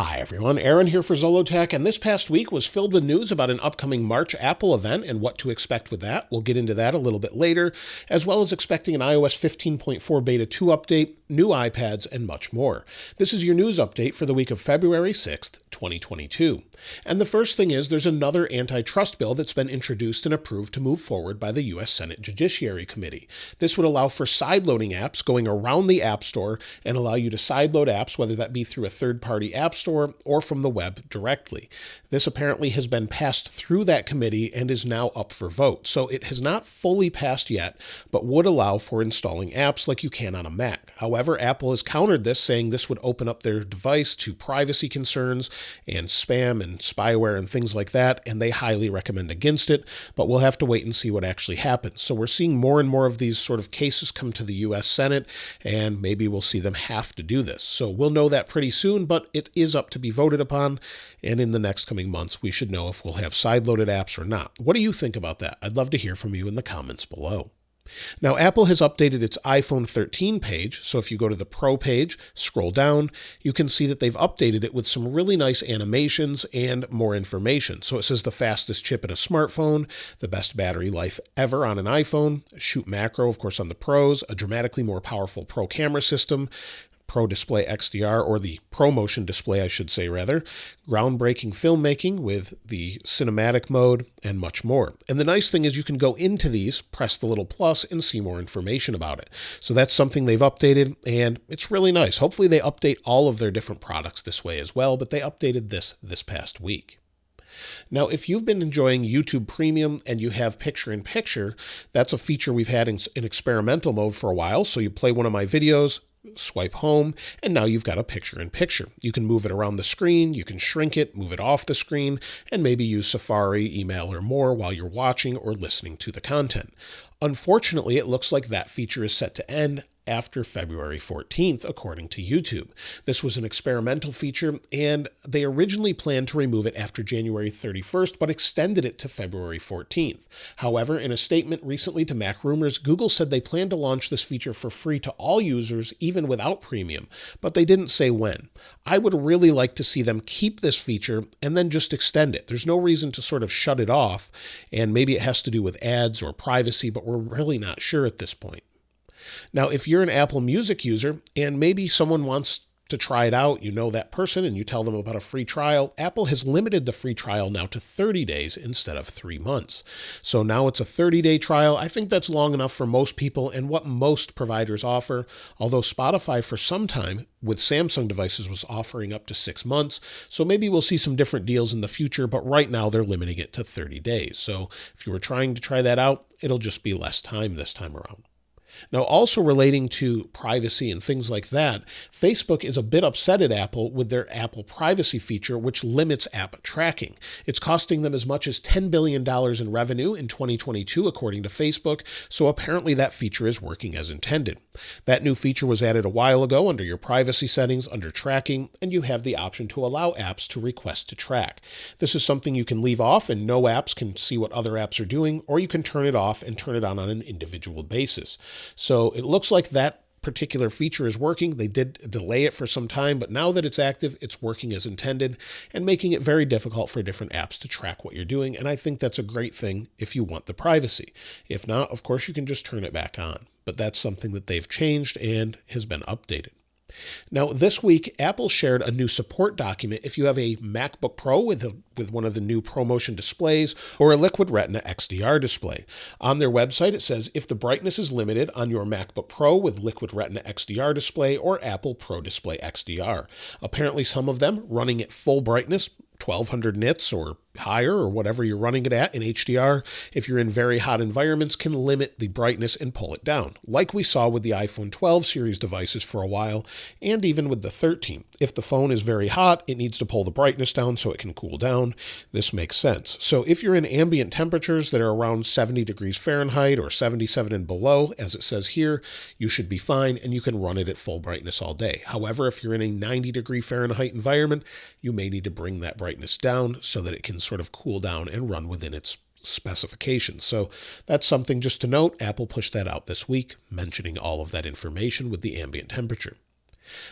Hi everyone, Aaron here for Zollotech, and this past week was filled with news about an upcoming March Apple event and what to expect with that. We'll get into that a little bit later, as well as expecting an iOS 15.4 Beta 2 update, new iPads, and much more. This is your news update for the week of February 6th, 2022. And the first thing is there's another antitrust bill that's been introduced and approved to move forward by the U.S. Senate Judiciary Committee. This would allow for sideloading apps going around the App Store and allow you to sideload apps, whether that be through a third-party app store or from the web directly. This apparently has been passed through that committee and is now up for vote. So it has not fully passed yet, but would allow for installing apps like you can on a Mac. However, Apple has countered this, saying this would open up their device to privacy concerns and spam and spyware and things like that, and they highly recommend against it, but we'll have to wait and see what actually happens. So we're seeing more and more of these sort of cases come to the U.S. Senate, and maybe we'll see them have to do this. So we'll know that pretty soon, but it is up to be voted upon, and in the next coming months, we should know if we'll have side-loaded apps or not. What do you think about that? I'd love to hear from you in the comments below. Now, Apple has updated its iPhone 13 page, so if you go to the Pro page, scroll down, you can see that they've updated it with some really nice animations and more information. So it says the fastest chip in a smartphone, the best battery life ever on an iPhone, shoot macro, of course, on the Pros, a dramatically more powerful Pro camera system, Pro Display XDR, or the ProMotion display, I should say rather, groundbreaking filmmaking with the cinematic mode, and much more. And the nice thing is you can go into these, press the little plus, and see more information about it. So that's something they've updated, and it's really nice. Hopefully they update all of their different products this way as well, but they updated this past week. Now, if you've been enjoying YouTube Premium and you have picture-in-picture, that's a feature we've had in experimental mode for a while. So you play one of my videos, swipe home, and now you've got a picture-in-picture. You can move it around the screen, you can shrink it, move it off the screen, and maybe use Safari, email, or more while you're watching or listening to the content. Unfortunately, it looks like that feature is set to end after February 14th, according to YouTube. This was an experimental feature, and they originally planned to remove it after January 31st, but extended it to February 14th. However, in a statement recently to Mac Rumors, Google said they plan to launch this feature for free to all users, even without premium, but they didn't say when. I would really like to see them keep this feature and then just extend it. There's no reason to sort of shut it off, and maybe it has to do with ads or privacy, but we're really not sure at this point. Now, if you're an Apple Music user and maybe someone wants to try it out, you know that person, and you tell them about a free trial, Apple has limited the free trial now to 30 days instead of 3 months. So now it's a 30-day trial. I think that's long enough for most people and what most providers offer, although Spotify for some time with Samsung devices was offering up to 6 months. So maybe we'll see some different deals in the future, but right now they're limiting it to 30 days. So if you were trying to try that out, it'll just be less time this time around. Now, also relating to privacy and things like that, Facebook is a bit upset at Apple with their Apple privacy feature, which limits app tracking. It's costing them as much as $10 billion in revenue in 2022, according to Facebook, so apparently that feature is working as intended. That new feature was added a while ago under your privacy settings, under tracking, and you have the option to allow apps to request to track. This is something you can leave off and no apps can see what other apps are doing, or you can turn it off and turn it on an individual basis. So it looks like that particular feature is working. They did delay it for some time, but now that it's active, it's working as intended and making it very difficult for different apps to track what you're doing. And I think that's a great thing if you want the privacy. If not, of course, you can just turn it back on. But that's something that they've changed and has been updated. Now, this week, Apple shared a new support document if you have a MacBook Pro with one of the new ProMotion displays or a Liquid Retina XDR display. On their website, it says if the brightness is limited on your MacBook Pro with Liquid Retina XDR display or Apple Pro Display XDR. Apparently, some of them running at full brightness, 1200 nits or higher or whatever you're running it at in HDR, if you're in very hot environments, can limit the brightness and pull it down, like we saw with the iPhone 12 series devices for a while, and even with the 13. If the phone is very hot, it needs to pull the brightness down so it can cool down. This makes sense. So if you're in ambient temperatures that are around 70 degrees Fahrenheit or 77 and below, as it says here, you should be fine and you can run it at full brightness all day. However, if you're in a 90 degree Fahrenheit environment, you may need to bring that brightness down so that it can sort of cool down and run within its specifications. So that's something just to note. Apple pushed that out this week, mentioning all of that information with the ambient temperature.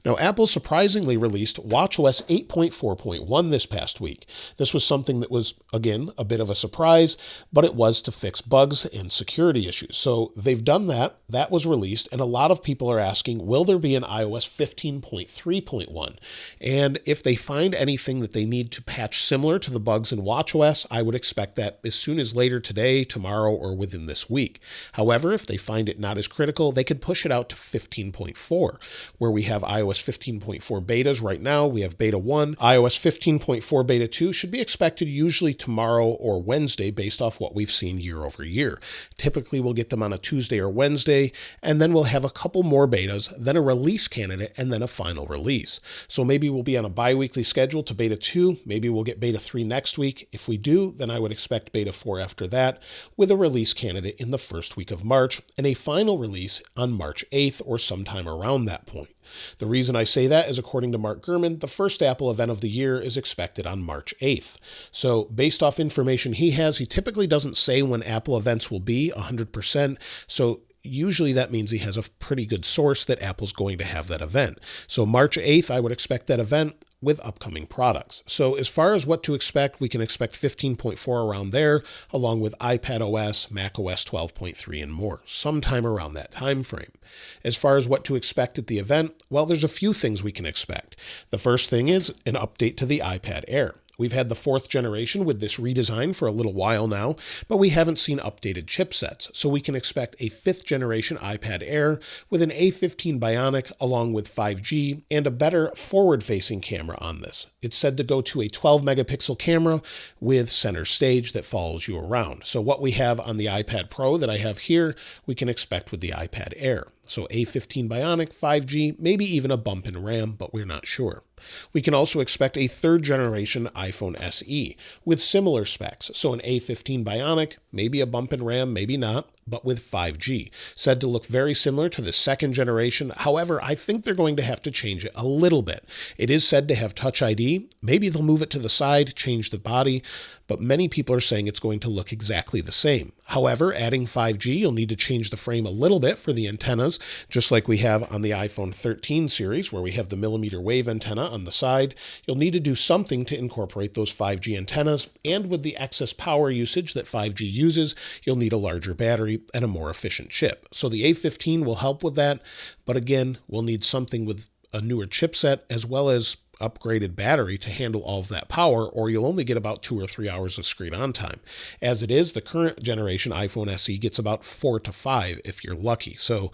Now, Apple surprisingly released watchOS 8.4.1 this past week. This was something that was, again, a bit of a surprise, but it was to fix bugs and security issues. So they've done that. That was released, and a lot of people are asking, will there be an iOS 15.3.1? And if they find anything that they need to patch similar to the bugs in watchOS, I would expect that as soon as later today, tomorrow, or within this week. However, if they find it not as critical, they could push it out to 15.4, where we have iOS 15.4 betas right now. We have beta 1. iOS 15.4 beta 2 should be expected usually tomorrow or Wednesday based off what we've seen year over year. Typically, we'll get them on a Tuesday or Wednesday, and then we'll have a couple more betas, then a release candidate, and then a final release. So maybe we'll be on a bi-weekly schedule to beta 2. Maybe we'll get beta 3 next week. If we do, then I would expect beta 4 after that, with a release candidate in the first week of March and a final release on March 8th or sometime around that point. The reason I say that is, according to Mark Gurman, the first Apple event of the year is expected on March 8th. So based off information he has, he typically doesn't say when Apple events will be 100%. So usually that means he has a pretty good source that Apple's going to have that event. So March 8th, I would expect that event with upcoming products. So as far as what to expect, we can expect 15.4 around there, along with iPadOS, macOS 12.3, and more, sometime around that time frame. As far as what to expect at the event, well, there's a few things we can expect. The first thing is an update to the iPad Air. We've had the 4th generation with this redesign for a little while now, but we haven't seen updated chipsets, so we can expect a 5th generation iPad Air with an A15 Bionic along with 5G and a better forward-facing camera on this. It's said to go to a 12-megapixel camera with center stage that follows you around. So what we have on the iPad Pro that I have here, we can expect with the iPad Air. So A15 Bionic, 5G, maybe even a bump in RAM, but we're not sure. We can also expect a 3rd generation iPhone SE with similar specs. So an A15 Bionic, maybe a bump in RAM, maybe not, but with 5G. Said to look very similar to the 2nd generation. However, I think they're going to have to change it a little bit. It is said to have Touch ID. Maybe they'll move it to the side, change the body, but many people are saying it's going to look exactly the same. However, adding 5G, you'll need to change the frame a little bit for the antennas, just like we have on the iPhone 13 series, where we have the millimeter wave antenna on the side. You'll need to do something to incorporate those 5G antennas, and with the excess power usage that 5G uses, you'll need a larger battery and a more efficient chip. So the A15 will help with that, but again, we'll need something with a newer chipset as well as upgraded battery to handle all of that power, or you'll only get about 2 or 3 hours of screen on time. As it is, the current generation iPhone SE gets about 4 to 5 if you're lucky. So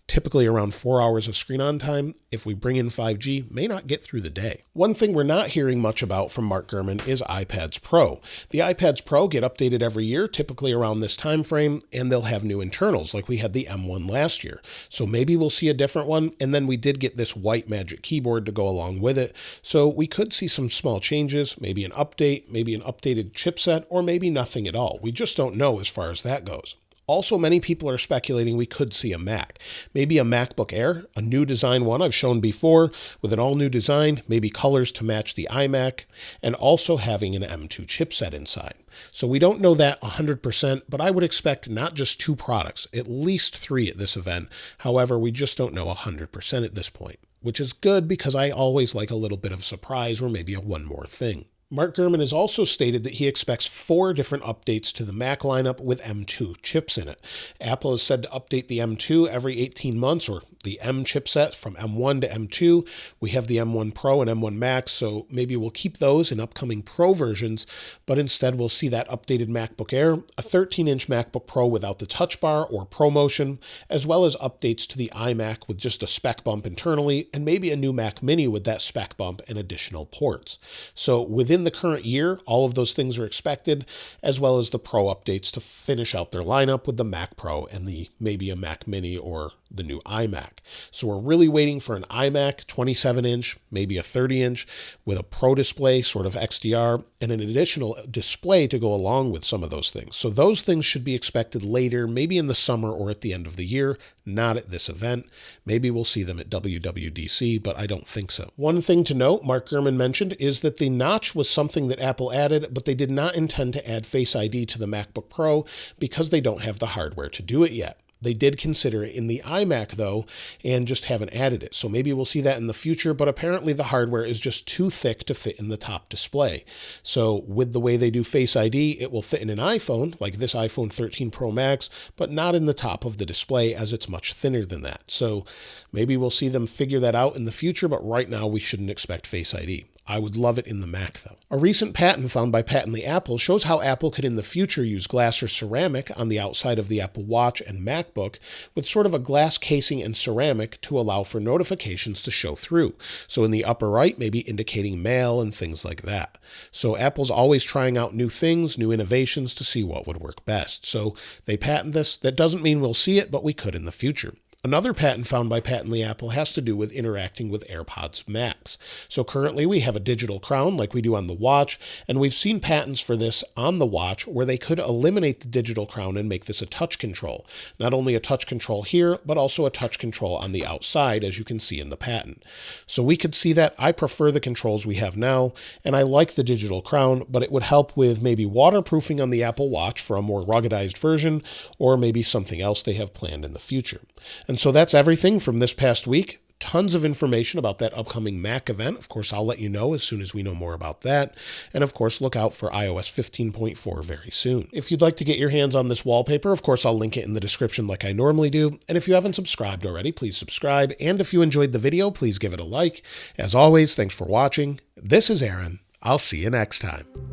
typically around 4 hours of screen on time. If we bring in 5G, may not get through the day. One thing we're not hearing much about from Mark Gurman is iPads Pro. The iPads Pro get updated every year, typically around this time frame, and they'll have new internals like we had the M1 last year. So maybe we'll see a different one, and then we did get this white Magic Keyboard to go along with it. So we could see some small changes, maybe an update, maybe an updated chipset, or maybe nothing at all. We just don't know as far as that goes. Also, many people are speculating we could see a Mac. Maybe a MacBook Air, a new design one I've shown before, with an all-new design, maybe colors to match the iMac, and also having an M2 chipset inside. So we don't know that 100%, but I would expect not just 2 products, at least 3 at this event. However, we just don't know 100% at this point, which is good because I always like a little bit of surprise or maybe a one more thing. Mark Gurman has also stated that he expects 4 different updates to the Mac lineup with M2 chips in it. Apple has said to update the M2 every 18 months, or the M chipset from M1 to M2. We have the M1 Pro and M1 Max, so maybe we'll keep those in upcoming Pro versions, but instead we'll see that updated MacBook Air, a 13-inch MacBook Pro without the Touch Bar or ProMotion, as well as updates to the iMac with just a spec bump internally, and maybe a new Mac Mini with that spec bump and additional ports. So within the current year, all of those things are expected, as well as the Pro updates to finish out their lineup with the Mac Pro and maybe a Mac Mini or the new iMac. So we're really waiting for an iMac 27-inch, maybe a 30-inch, with a Pro display, sort of XDR, and an additional display to go along with some of those things. So those things should be expected later, maybe in the summer or at the end of the year, not at this event. Maybe we'll see them at WWDC, but I don't think so. One thing to note, Mark Gurman mentioned, is that the notch was something that Apple added, but they did not intend to add Face ID to the MacBook Pro because they don't have the hardware to do it yet. They did consider it in the iMac though, and just haven't added it. So maybe we'll see that in the future, but apparently the hardware is just too thick to fit in the top display. So with the way they do Face ID, it will fit in an iPhone, like this iPhone 13 Pro Max, but not in the top of the display as it's much thinner than that. So maybe we'll see them figure that out in the future, but right now we shouldn't expect Face ID. I would love it in the Mac though. A recent patent found by Patently Apple shows how Apple could in the future use glass or ceramic on the outside of the Apple Watch and MacBook with sort of a glass casing and ceramic to allow for notifications to show through. So in the upper right, maybe indicating mail and things like that. So Apple's always trying out new things, new innovations to see what would work best. So they patent this. That doesn't mean we'll see it, but we could in the future. Another patent found by Patently Apple has to do with interacting with AirPods Max. So currently we have a digital crown like we do on the watch, and we've seen patents for this on the watch where they could eliminate the digital crown and make this a touch control. Not only a touch control here, but also a touch control on the outside, as you can see in the patent. So we could see that. I prefer the controls we have now, and I like the digital crown, but it would help with maybe waterproofing on the Apple Watch for a more ruggedized version, or maybe something else they have planned in the future. And so that's everything from this past week. Tons of information about that upcoming Mac event. Of course, I'll let you know as soon as we know more about that. And of course, look out for iOS 15.4 very soon. If you'd like to get your hands on this wallpaper, of course, I'll link it in the description like I normally do. And if you haven't subscribed already, please subscribe. And if you enjoyed the video, please give it a like. As always, thanks for watching. This is Aaron. I'll see you next time.